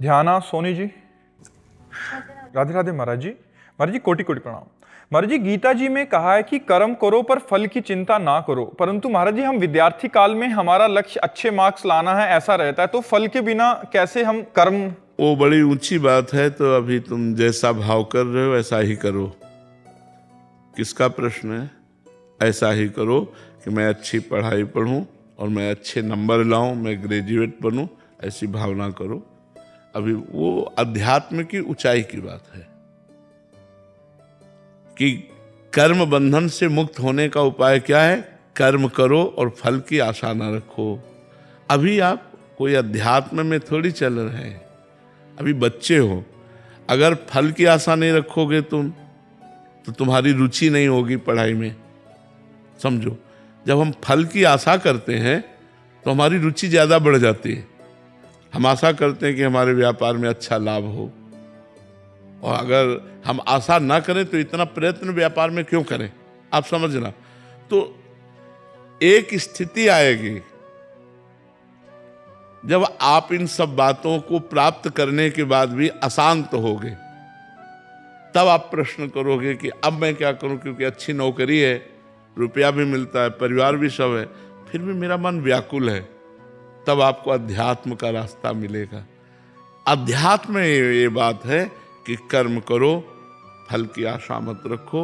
ध्याना सोनी जी, राधे राधे महाराज जी। महाराज जी कोटि कोटि प्रणाम। महाराज जी गीता जी में कहा है कि कर्म करो पर फल की चिंता ना करो, परंतु महाराज जी हम विद्यार्थी काल में हमारा लक्ष्य अच्छे मार्क्स लाना है ऐसा रहता है, तो फल के बिना कैसे हम कर्म। वो बड़ी ऊंची बात है। तो अभी तुम जैसा भाव कर रहे हो ऐसा ही करो। किसका प्रश्न है? ऐसा ही करो कि मैं अच्छी पढ़ाई पढ़ूं और मैं अच्छे नंबर लाऊं, मैं ग्रेजुएट बनूं, ऐसी भावना करो। अभी वो अध्यात्म की ऊंचाई की बात है कि कर्म बंधन से मुक्त होने का उपाय क्या है? कर्म करो और फल की आशा न रखो। अभी आप कोई अध्यात्म में थोड़ी चल रहे हैं, अभी बच्चे हो। अगर फल की आशा नहीं रखोगे तुम तो तुम्हारी रुचि नहीं होगी पढ़ाई में। समझो, जब हम फल की आशा करते हैं तो हमारी रुचि ज़्यादा बढ़ जाती है। हम आशा करते हैं कि हमारे व्यापार में अच्छा लाभ हो, और अगर हम आशा ना करें तो इतना प्रयत्न व्यापार में क्यों करें? आप समझना। तो एक स्थिति आएगी जब आप इन सब बातों को प्राप्त करने के बाद भी अशांत होगे, तब आप प्रश्न करोगे कि अब मैं क्या करूं, क्योंकि अच्छी नौकरी है, रुपया भी मिलता है, परिवार भी सब है, फिर भी मेरा मन व्याकुल है। तब आपको अध्यात्म का रास्ता मिलेगा। अध्यात्म में ये बात है कि कर्म करो, फल की आशा मत रखो।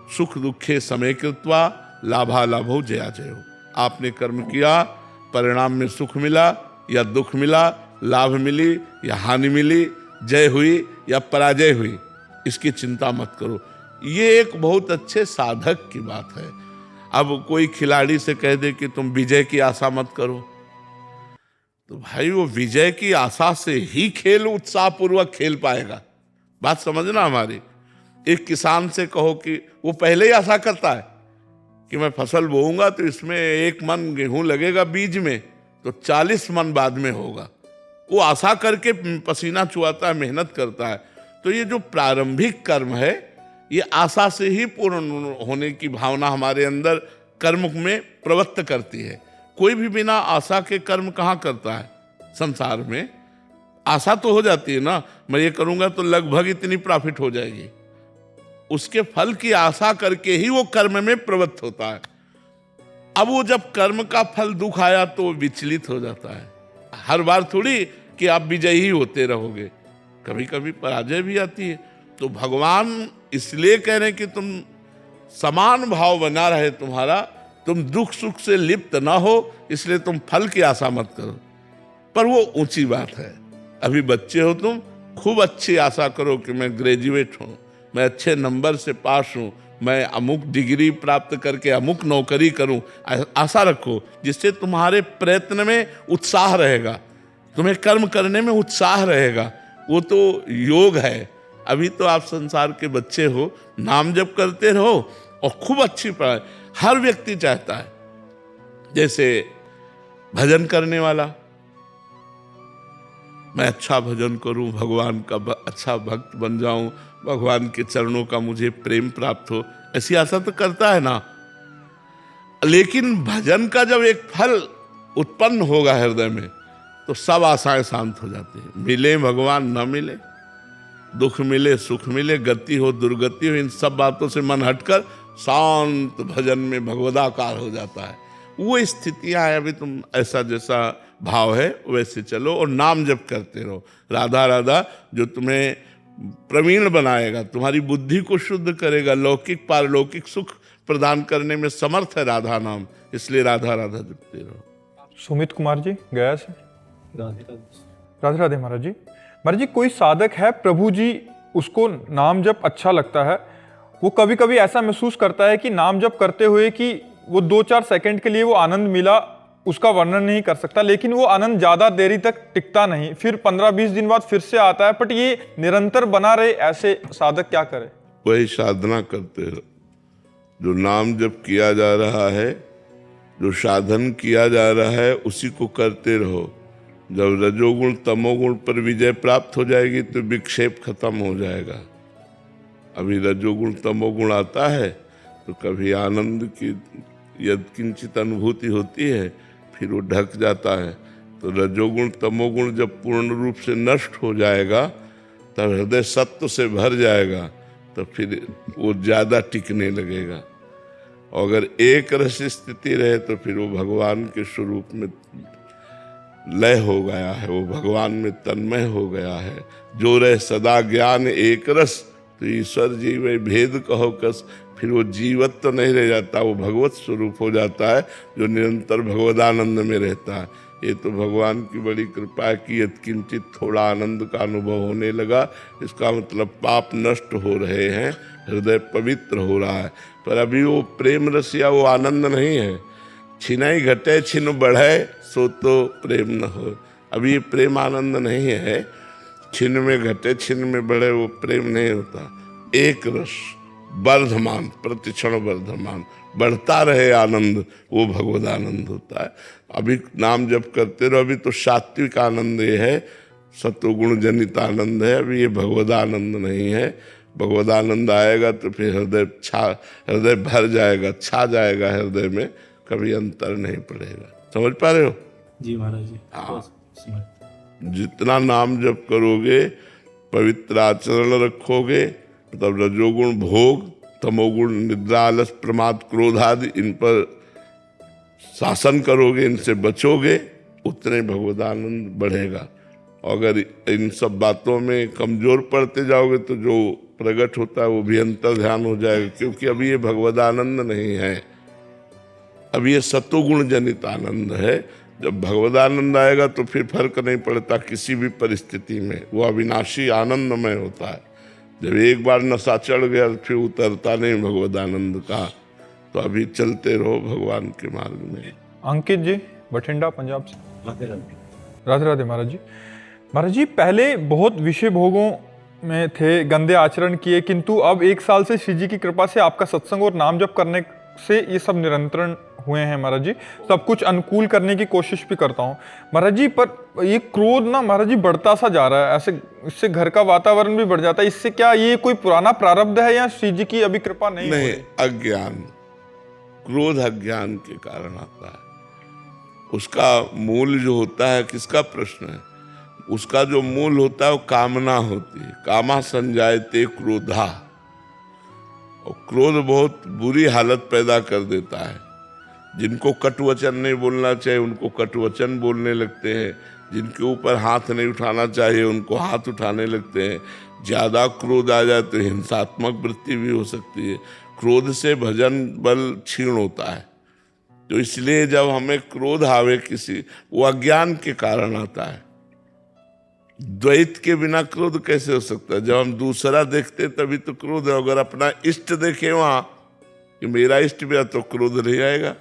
सुख दुखे समय कृत्वा लाभा लाभो जया जयो। आपने कर्म किया, परिणाम में सुख मिला या दुख मिला, लाभ मिली या हानि मिली, जय हुई या पराजय हुई, इसकी चिंता मत करो। ये एक बहुत अच्छे साधक की बात है। अब कोई खिलाड़ी से कह दे कि तुम विजय की आशा मत करो, तो भाई वो विजय की आशा से ही खेल उत्साहपूर्वक खेल पाएगा। बात समझना हमारी। एक किसान से कहो कि वो पहले ही आशा करता है कि मैं फसल बोऊंगा तो इसमें 1 मन गेहूं लगेगा बीज में, तो 40 मन बाद में होगा। वो आशा करके पसीना चुआता है, मेहनत करता है। तो ये जो प्रारंभिक कर्म है, ये आशा से ही पूर्ण होने की भावना हमारे अंदर कर्म में प्रवृत्त करती है। कोई भी बिना आशा के कर्म कहाँ करता है? संसार में आशा तो हो जाती है ना, मैं ये करूंगा तो लगभग इतनी प्रॉफिट हो जाएगी। उसके फल की आशा करके ही वो कर्म में प्रवृत्त होता है। अब वो जब कर्म का फल दुख आया तो विचलित हो जाता है। हर बार थोड़ी कि आप विजयी ही होते रहोगे, कभी कभी पराजय भी आती है। तो भगवान इसलिए कह रहे हैं कि तुम समान भाव बना रहे तुम्हारा, तुम दुख सुख से लिप्त ना हो, इसलिए तुम फल की आशा मत करो। पर वो ऊंची बात है। अभी बच्चे हो तुम, खूब अच्छी आशा करो कि मैं ग्रेजुएट हूं, मैं अच्छे नंबर से पास हूं, मैं अमुक डिग्री प्राप्त करके अमुक नौकरी करूं। आशा रखो, जिससे तुम्हारे प्रयत्न में उत्साह रहेगा, तुम्हें कर्म करने में उत्साह रहेगा। वो तो योग है। अभी तो आप संसार के बच्चे हो, नाम जप करते रहो और खूब अच्छी पढ़ाई। हर व्यक्ति चाहता है, जैसे भजन करने वाला, मैं अच्छा भजन करूं, भगवान का अच्छा भक्त बन जाऊं, भगवान के चरणों का मुझे प्रेम प्राप्त हो, ऐसी आशा तो करता है ना। लेकिन भजन का जब एक फल उत्पन्न होगा हृदय में, तो सब आशाएं शांत हो जाती हैं। मिले भगवान न मिले, दुख मिले सुख मिले, गति हो दुर्गति हो, इन सब बातों से मन हटकर शांत भजन में भगवदाकार हो जाता है। वो स्थितियां हैं। अभी तुम ऐसा जैसा भाव है वैसे चलो और नाम जप करते रहो। राधा राधा जो तुम्हें प्रवीण बनाएगा, तुम्हारी बुद्धि को शुद्ध करेगा, लौकिक पारलौकिक सुख प्रदान करने में समर्थ है राधा नाम, इसलिए राधा राधा जपते रहो। सुमित कुमार जी गया से, राधे राधे महाराज जी। महाराज जी कोई साधक है, प्रभु जी उसको नाम जप अच्छा लगता है, वो कभी कभी ऐसा महसूस करता है कि नाम जप करते हुए कि वो 2-4 सेकंड के लिए वो आनंद मिला, उसका वर्णन नहीं कर सकता, लेकिन वो आनंद ज्यादा देरी तक टिकता नहीं, फिर 15-20 दिन बाद फिर से आता है, बट ये निरंतर बना रहे, ऐसे साधक क्या करे? वही साधना करते रहो। जो नाम जप किया जा रहा है, जो साधन किया जा रहा है, उसी को करते रहो। जब रजोगुण तमोगुण पर विजय प्राप्त हो जाएगी तो विक्षेप खत्म हो जाएगा। अभी रजोगुण तमोगुण आता है तो कभी आनंद की यदकिंचित अनुभूति होती है, फिर वो ढक जाता है। तो रजोगुण तमोगुण जब पूर्ण रूप से नष्ट हो जाएगा, तब हृदय सत्व से भर जाएगा, तो फिर वो ज्यादा टिकने लगेगा। अगर एक रस स्थिति रहे तो फिर वो भगवान के स्वरूप में लय हो गया है, वो भगवान में तन्मय हो गया है। जो रहे सदा ज्ञान एक रस, तो ईश्वर जीव भेद कहो कस। फिर वो जीवत तो नहीं रह जाता, वो भगवत स्वरूप हो जाता है, जो निरंतर भगवदानंद में रहता है। ये तो भगवान की बड़ी कृपा है कि यत्किंचित थोड़ा आनंद का अनुभव होने लगा। इसका मतलब पाप नष्ट हो रहे हैं, हृदय पवित्र हो रहा है। पर अभी वो प्रेम रस या वो आनंद नहीं है। छिनाई घटे छिन बढ़े, सो तो प्रेम न हो। अभी ये प्रेम आनंद नहीं है। छिन में घटे छिन में बढ़े, वो प्रेम नहीं होता। एक रस वर्धमान, प्रतिक्षण वर्धमान, बढ़ता रहे आनंद, वो भगवद आनंद होता है। अभी नाम जप करते रहो, अभी तो सात्विक आनंद ये है, सत्वगुण जनित आनंद है। अभी ये भगवद आनंद नहीं है। भगवद आनंद आएगा तो फिर हृदय भर जाएगा, छा जाएगा हृदय में, कभी अंतर नहीं पड़ेगा। समझ पा रहे हो? जी महाराज जी। हाँ, जितना नाम जप करोगे, पवित्र आचरण रखोगे, मतलब रजोगुण भोग, तमोगुण निद्रा आलस प्रमाद क्रोध आदि, इन पर शासन करोगे, इनसे बचोगे, उतने भगवदानंद बढ़ेगा। अगर इन सब बातों में कमजोर पड़ते जाओगे तो जो प्रकट होता है वो भी अंतर ध्यान हो जाएगा, क्योंकि अभी ये भगवदानंद नहीं है, अभी ये सत्वगुण जनित आनंद है। जब भगवदानंद आएगा तो फिर फर्क नहीं पड़ता किसी भी परिस्थिति में, वो अविनाशी आनंदमय होता है। जब एक बार नशा चढ़ गया फिर उतरता नहीं भगवदानंद का। तो अभी चलते रहो भगवान के मार्ग में। अंकित जी बठिंडा पंजाब से। राधे राधे। राधे राधे महाराज जी। महाराज जी, पहले बहुत विषय भोगों में थे, गंदे आचरण किए, किंतु अब 1 साल से श्री जी की कृपा से आपका सत्संग और नाम जप करने से ये सब निरंतरण हुए हैं महाराज जी। सब कुछ अनुकूल करने की कोशिश भी करता हूँ महाराज जी। पर ये क्रोध ना महाराज जी बढ़ता सा जा रहा है, ऐसे इससे घर का वातावरण भी बढ़ जाता है। इससे क्या ये कोई पुराना प्रारब्ध है या श्री जी की अभी कृपा नहीं? अज्ञान, क्रोध अज्ञान के कारण आता है। उसका मूल जो होता है, किसका प्रश्न है? उसका जो मूल होता है वो कामना होती है। कामा संजायते क्रोधा, और क्रोध बहुत बुरी हालत पैदा कर देता है। जिनको कटुवचन नहीं बोलना चाहिए उनको कटुवचन बोलने लगते हैं, जिनके ऊपर हाथ नहीं उठाना चाहिए उनको हाथ उठाने लगते हैं। ज़्यादा क्रोध आ जाए तो हिंसात्मक वृत्ति भी हो सकती है। क्रोध से भजन बल क्षीण होता है। तो इसलिए जब हमें क्रोध आवे किसी, वो अज्ञान के कारण आता है। द्वैत के बिना क्रोध कैसे हो सकता है? जब हम दूसरा देखते तभी तो क्रोध है। अगर अपना इष्ट देखे वहां कि मेरा इष्ट भी है तो क्रोध नहीं आएगा।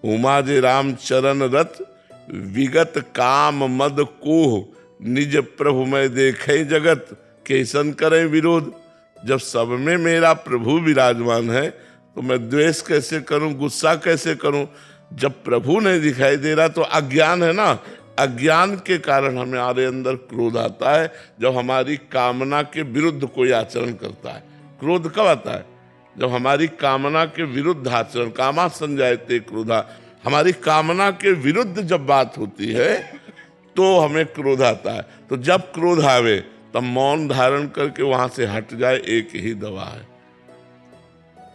उमा जे राम चरण रथ, विगत काम मद कोह, निज प्रभु मैं देखे जगत, कैसन करें विरोध। जब सब में मेरा प्रभु विराजमान है तो मैं द्वेष कैसे करूं, गुस्सा कैसे करूं? जब प्रभु नहीं दिखाई दे रहा तो अज्ञान है ना। अज्ञान के कारण हमारे अंदर क्रोध आता है। जब हमारी कामना के विरुद्ध कोई आचरण करता है। क्रोध कब आता है? जब हमारी कामना के विरुद्ध आचरण, कामा संजायते क्रोधा, हमारी कामना के विरुद्ध जब बात होती है तो हमें क्रोध आता है। तो जब क्रोध आवे तब मौन धारण करके वहां से हट जाए, एक ही दवा है।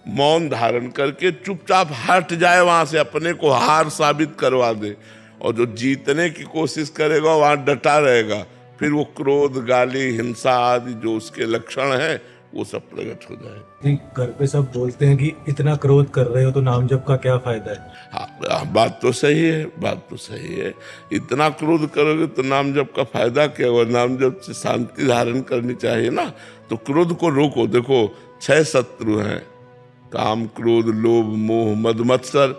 मौन धारण करके चुपचाप हट जाए वहां से, अपने को हार साबित करवा दे। और जो जीतने की कोशिश करेगा वहां डटा रहेगा, फिर वो क्रोध, गाली, हिंसा आदि जो उसके लक्षण है वो सब प्रकट हो जाए। घर पे सब बोलते हैं कि इतना क्रोध कर रहे हो तो नाम जप का क्या फायदा है? हाँ, बात तो सही है, बात तो सही है। इतना क्रोध करोगे तो नाम जप का फायदा क्या? और नाम जप से शांति धारण करनी चाहिए ना। तो क्रोध को रोको। देखो 6 शत्रु हैं, काम, क्रोध, लोभ, मोह, मद, मत्सर।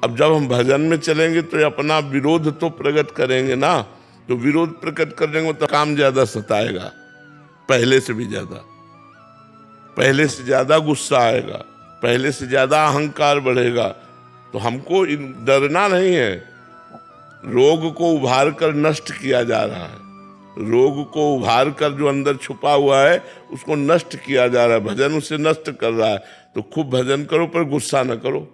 अब जब हम भजन में चलेंगे तो अपना विरोध तो प्रकट करेंगे ना। तो विरोध प्रकट करेंगे तो काम ज्यादा सताएगा, पहले से भी ज्यादा, पहले से ज्यादा गुस्सा आएगा, पहले से ज्यादा अहंकार बढ़ेगा। तो हमको डरना नहीं है। रोग को उभार कर नष्ट किया जा रहा है। रोग को उभार कर जो अंदर छुपा हुआ है उसको नष्ट किया जा रहा है। भजन उसे नष्ट कर रहा है। तो खूब भजन करो पर गुस्सा न करो।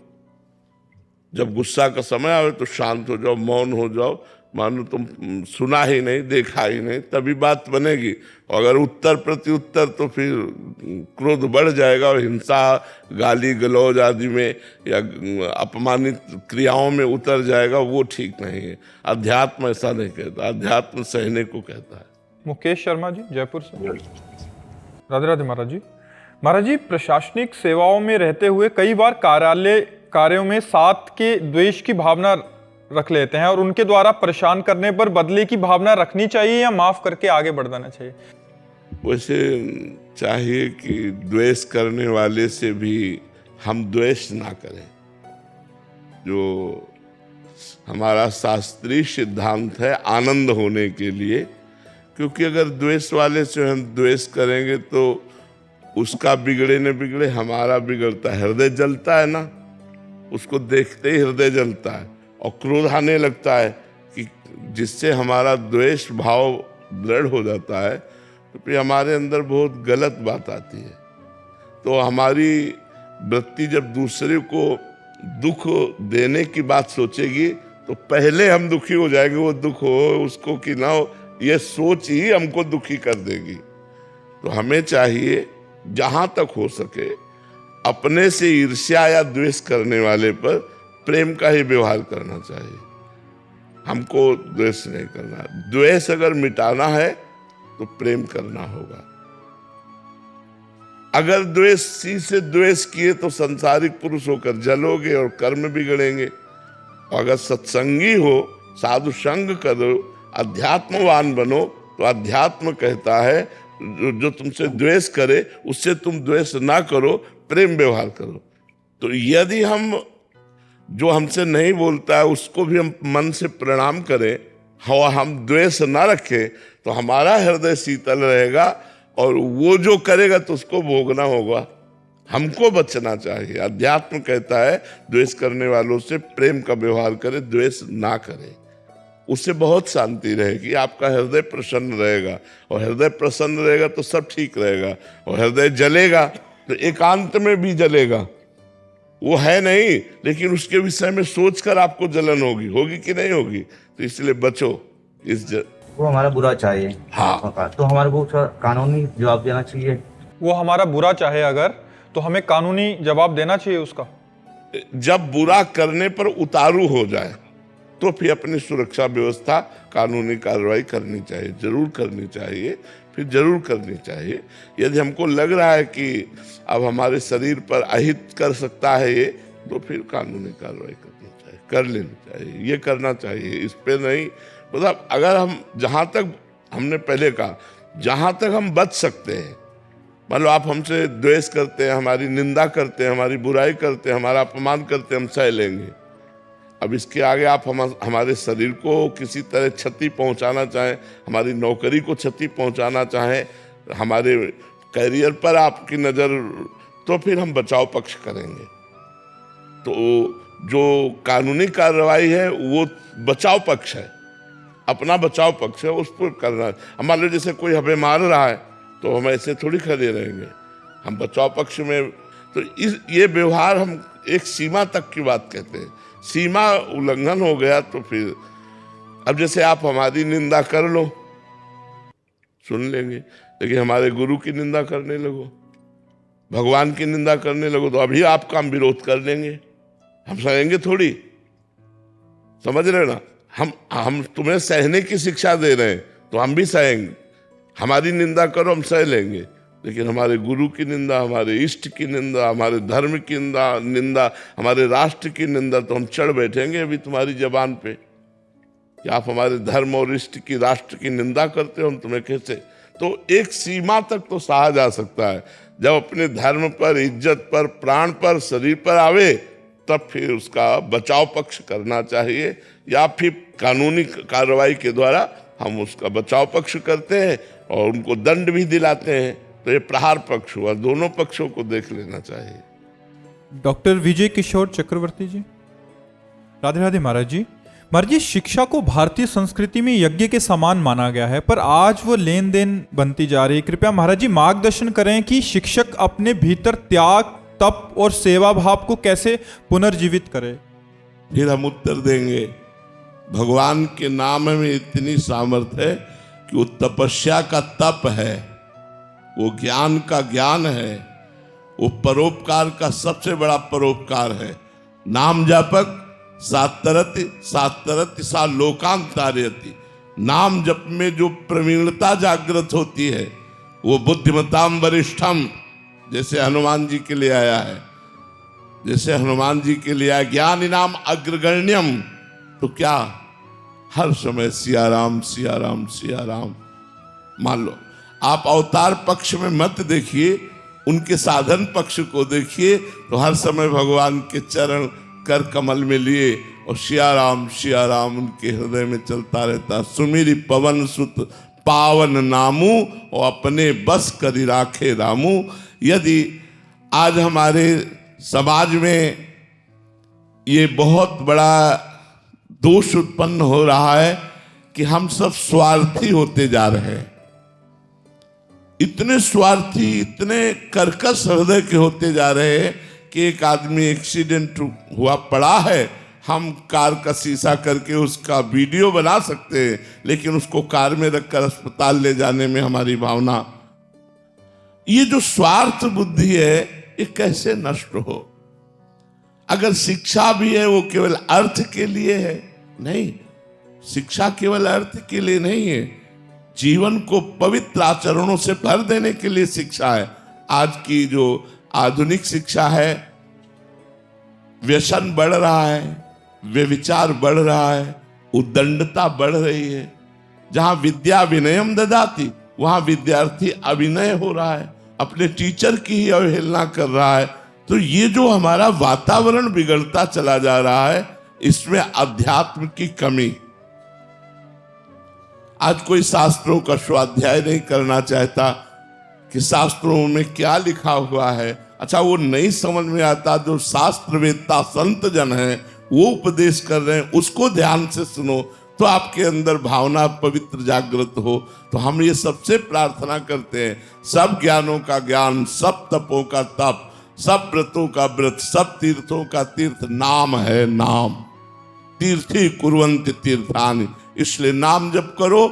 जब गुस्सा का समय आवे तो शांत हो जाओ, मौन हो जाओ, मानो तुम सुना ही नहीं, देखा ही नहीं, तभी बात बनेगी। अगर उत्तर प्रत्युत्तर तो फिर क्रोध बढ़ जाएगा और हिंसा, गाली गलौज आदि में या अपमानित क्रियाओं में उतर जाएगा, वो ठीक नहीं है। अध्यात्म ऐसा नहीं कहता, अध्यात्म सहने को कहता है। मुकेश शर्मा जी, जयपुर से। राधे राधे महाराज जी। महाराज जी, प्रशासनिक सेवाओं में रहते हुए कई बार कार्यालय कार्यों में साथ के द्वेष की भावना रख लेते हैं और उनके द्वारा परेशान करने पर बदले की भावना रखनी चाहिए या माफ करके आगे बढ़ जाना चाहिए? वैसे चाहिए कि द्वेष करने वाले से भी हम द्वेष ना करें, जो हमारा शास्त्रीय सिद्धांत है आनंद होने के लिए। क्योंकि अगर द्वेष वाले से हम द्वेष करेंगे तो उसका बिगड़े न बिगड़े हमारा बिगड़ता है, हृदय जलता है ना, उसको देखते ही हृदय जलता है और क्रोध आने लगता है कि जिससे हमारा द्वेष भाव दृढ़ हो जाता है, तो फिर हमारे अंदर बहुत गलत बात आती है। तो हमारी वृत्ति जब दूसरे को दुख देने की बात सोचेगी तो पहले हम दुखी हो जाएंगे, वो दुख हो उसको कि ना हो, ये सोच ही हमको दुखी कर देगी। तो हमें चाहिए जहां तक हो सके अपने से ईर्ष्या या द्वेष करने वाले पर प्रेम का ही व्यवहार करना चाहिए, हमको द्वेष नहीं करना। द्वेष अगर मिटाना है तो प्रेम करना होगा। अगर द्वेषी से द्वेष किए तो संसारिक पुरुष होकर जलोगे और कर्म बिगड़ेंगे। अगर सत्संगी हो, साधु संग करो, अध्यात्मवान बनो, तो अध्यात्म कहता है जो तुमसे द्वेष करे उससे तुम द्वेष ना करो, प्रेम व्यवहार करो। तो यदि हम जो हमसे नहीं बोलता है उसको भी हम मन से प्रणाम करें, हम द्वेष ना रखें, तो हमारा हृदय शीतल रहेगा और वो जो करेगा तो उसको भोगना होगा। हमको बचना चाहिए। अध्यात्म कहता है द्वेष करने वालों से प्रेम का व्यवहार करे, द्वेष ना करे, उससे बहुत शांति रहेगी, आपका हृदय प्रसन्न रहेगा। और हृदय प्रसन्न रहेगा तो सब ठीक रहेगा। और हृदय जलेगा तो एकांत में भी जलेगा, वो है नहीं, लेकिन उसके विषय में सोचकर आपको जलन होगी कि नहीं होगी। तो इसलिए बचो इस वो हमारा बुरा चाहिए, हाँ, तो हमारे को कानूनी जवाब देना चाहिए। वो हमारा बुरा चाहे अगर, तो हमें कानूनी जवाब देना चाहिए उसका। जब बुरा करने पर उतारू हो जाए तो फिर अपनी सुरक्षा व्यवस्था, कानूनी कार्रवाई करनी चाहिए, जरूर करनी चाहिए, फिर जरूर करनी चाहिए। यदि हमको लग रहा है कि अब हमारे शरीर पर अहित कर सकता है ये, तो फिर कानूनी कार्रवाई करनी चाहिए, कर लेनी चाहिए, ये करना चाहिए। इस पे नहीं, मतलब अगर हम जहाँ तक हमने पहले कहा, जहाँ तक हम बच सकते हैं, मान लो आप हमसे द्वेष करते हैं, हमारी निंदा करते हैं, हमारी बुराई करते हैं, हमारा अपमान करते हैं, हम सह लेंगे। अब इसके आगे आप हमारे शरीर को किसी तरह क्षति पहुंचाना चाहें, हमारी नौकरी को क्षति पहुंचाना चाहें, हमारे करियर पर आपकी नज़र, तो फिर हम बचाव पक्ष करेंगे। तो जो कानूनी कार्रवाई है वो बचाव पक्ष है, अपना बचाव पक्ष है, उस पर करना। मान लो जैसे कोई हमें मार रहा है तो हम ऐसे थोड़ी खड़े रहेंगे, हम बचाव पक्ष में। तो ये व्यवहार हम एक सीमा तक की बात कहते हैं। सीमा उल्लंघन हो गया तो फिर, अब जैसे आप हमारी निंदा कर लो, सुन लेंगे, लेकिन हमारे गुरु की निंदा करने लगो, भगवान की निंदा करने लगो, तो अभी आपका हम विरोध कर लेंगे, हम सहेंगे थोड़ी। समझ रहे ना, हम तुम्हें सहने की शिक्षा दे रहे हैं तो हम भी सहेंगे। हमारी निंदा करो, हम सह लेंगे, लेकिन हमारे गुरु की निंदा, हमारे इष्ट की निंदा, हमारे धर्म की निंदा, हमारे राष्ट्र की निंदा, तो हम चढ़ बैठेंगे अभी तुम्हारी जबान पे कि आप हमारे धर्म और इष्ट की, राष्ट्र की निंदा करते हो, हम तुम्हें कैसे। तो एक सीमा तक तो सहा जा सकता है। जब अपने धर्म पर, इज्जत पर, प्राण पर, शरीर पर आवे, तब फिर उसका बचाव पक्ष करना चाहिए, या फिर कानूनी कार्रवाई के द्वारा हम उसका बचाव पक्ष करते हैं और उनको दंड भी दिलाते हैं। तो ये प्रहार पक्ष हुआ, दोनों पक्षों को देख लेना चाहिए। डॉक्टर विजय किशोर चक्रवर्ती जी। राधे राधे महाराज जी। महाराज जी, शिक्षा को भारतीय संस्कृति में यज्ञ के समान माना गया है, पर आज वो लेन देन बनती जा रही है। कृपया महाराज जी मार्गदर्शन करें कि शिक्षक अपने भीतर त्याग, तप और सेवा भाव को कैसे पुनर्जीवित करे। फिर हम उत्तर देंगे, भगवान के नाम में इतनी सामर्थ्य है कि वो तपस्या का तप है, वो ज्ञान का ज्ञान है, वो परोपकार का सबसे बड़ा परोपकार है। नाम जापक सातरति सातरति सा लोकांतारयति। नाम जप में जो प्रवीणता जागृत होती है वो बुद्धिमताम वरिष्ठम, जैसे हनुमान जी के लिए आया है, जैसे हनुमान जी के लिए आया ज्ञान इनाम अग्रगण्यम, तो क्या हर समय सिया राम सिया राम सिया राम। मान लो आप अवतार पक्ष में मत देखिए, उनके साधन पक्ष को देखिए, तो हर समय भगवान के चरण कर कमल में लिए और सिया राम उनके हृदय में चलता रहता। सुमिरि पवन सुत पावन नामू और अपने बस करी राखे रामू। यदि आज हमारे समाज में ये बहुत बड़ा दोष उत्पन्न हो रहा है कि हम सब स्वार्थी होते जा रहे हैं, इतने स्वार्थी, इतने कर्कश हृदय के होते जा रहे हैं कि एक आदमी एक्सीडेंट हुआ पड़ा है, हम कार का शीशा करके उसका वीडियो बना सकते हैं, लेकिन उसको कार में रखकर अस्पताल ले जाने में हमारी भावना, ये जो स्वार्थ बुद्धि है ये कैसे नष्ट हो। अगर शिक्षा भी है वो केवल अर्थ के लिए है? नहीं, शिक्षा केवल अर्थ के लिए नहीं है, जीवन को पवित्र आचरणों से भर देने के लिए शिक्षा है। आज की जो आधुनिक शिक्षा है, व्यसन बढ़ रहा है, व्यभिचार बढ़ रहा है, उद्दंडता बढ़ रही है। जहां विद्या विनयम ददाति वहां विद्यार्थी अभिनय हो रहा है, अपने टीचर की ही अवहेलना कर रहा है। तो ये जो हमारा वातावरण बिगड़ता चला जा रहा है, इसमें अध्यात्म की कमी। आज कोई शास्त्रों का स्वाध्याय नहीं करना चाहता कि शास्त्रों में क्या लिखा हुआ है। अच्छा, वो नहीं समझ में आता, जो शास्त्रवेत्ता संत जन हैं वो उपदेश कर रहे हैं, उसको ध्यान से सुनो तो आपके अंदर भावना पवित्र जागृत हो। तो हम ये सबसे प्रार्थना करते हैं, सब ज्ञानों का ज्ञान, सब तपों का तप, सब व्रतों का व्रत, सब तीर्थों का तीर्थ नाम है। नाम तीर्थी कुर्वन्ति तीर्थानि, इसलिए नाम जप करो।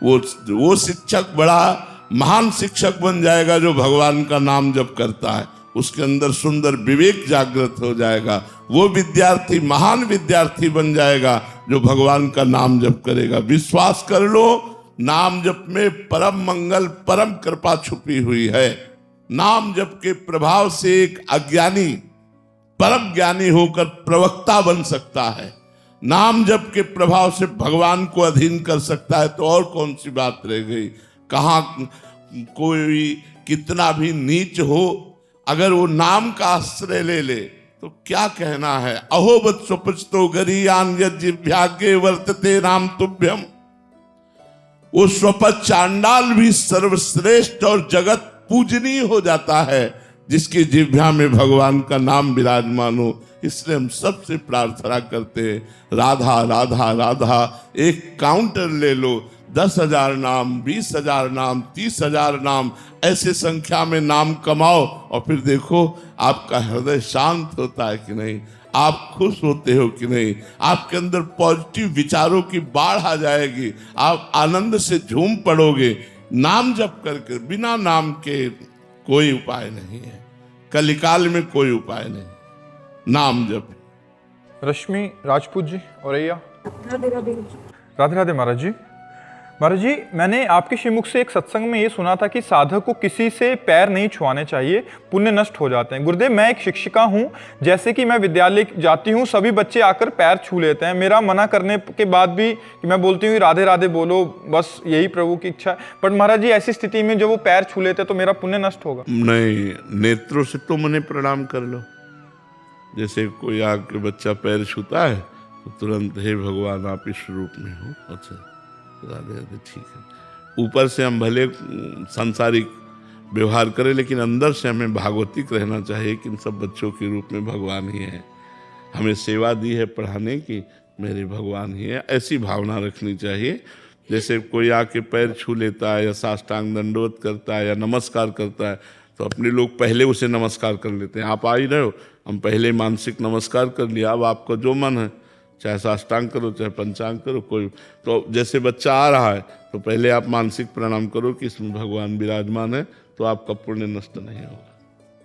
वो शिक्षक बड़ा महान शिक्षक बन जाएगा जो भगवान का नाम जप करता है, उसके अंदर सुंदर विवेक जागृत हो जाएगा। वो विद्यार्थी महान विद्यार्थी बन जाएगा जो भगवान का नाम जप करेगा। विश्वास कर लो, नाम जप में परम मंगल, परम कृपा छुपी हुई है। नाम जप के प्रभाव से एक अज्ञानी परम ज्ञानी होकर प्रवक्ता बन सकता है, नाम जप के प्रभाव से भगवान को अधीन कर सकता है। तो और कौन सी बात रह गई। कहाँ कोई कितना भी नीच हो, अगर वो नाम का आश्रय ले ले तो क्या कहना है। अहोबत स्वपचतो गरीयान यज्ञे वर्तते नाम तुभ्यम। वो स्वपच चांडाल भी सर्वश्रेष्ठ और जगत पूजनीय हो जाता है जिसकी जिह्वा में भगवान का नाम विराजमान हो। इसलिए हम सबसे प्रार्थना करते हैं, राधा राधा राधा एक काउंटर ले लो, 10,000 नाम, 20,000 नाम, 30,000 नाम, ऐसे संख्या में नाम कमाओ और फिर देखो आपका हृदय शांत होता है कि नहीं, आप खुश होते हो कि नहीं, आपके अंदर पॉजिटिव विचारों की बाढ़ आ जाएगी, आप आनंद से झूम पड़ोगे। नाम जप करके, बिना नाम के कोई उपाय नहीं है, कलिकाल में कोई उपाय नहीं, नाम जप। रश्मि राजपूत जी औरैया। राधे राधे महाराज जी। महाराज जी, मैंने आपके श्रीमुख से एक सत्संग में ये सुना था कि साधक को किसी से पैर नहीं छुआने चाहिए, पुण्य नष्ट हो जाते हैं। गुरुदेव, मैं एक शिक्षिका हूँ, जैसे कि मैं विद्यालय जाती हूँ, सभी बच्चे आकर पैर छू लेते हैं। मेरा मना करने के बाद भी कि मैं बोलती हूँ राधे राधे बोलो, बस यही प्रभु की इच्छा है। बट महाराज जी, ऐसी स्थिति में जब वो पैर छू लेते हैं तो मेरा पुण्य नष्ट होगा? नहीं, नेत्रों से तुम उन्हें प्रणाम कर लो। जैसे कोई आके बच्चा पैर छूता है तो तुरंत, हे भगवान आप इस रूप में हो। अच्छा, राधे राधे, ठीक है। ऊपर से हम भले सांसारिक व्यवहार करें, लेकिन अंदर से हमें भागवतिक रहना चाहिए कि इन सब बच्चों के रूप में भगवान ही है, हमें सेवा दी है पढ़ाने की, मेरे भगवान ही है, ऐसी भावना रखनी चाहिए। जैसे कोई आके पैर छू लेता है या साष्टांग दंडवत करता है या नमस्कार करता है, तो अपने लोग पहले उसे नमस्कार कर लेते हैं। आप आ ही रहे हो, हम पहले मानसिक नमस्कार कर लिया, अब आपका जो मन है चाहे साष्टांग करो चाहे पंचांग करो, कोई तो जैसे बच्चा आ रहा है तो पहले आप मानसिक प्रणाम करो कि इसमें भगवान विराजमान है, तो आपका पुण्य नष्ट नहीं होगा।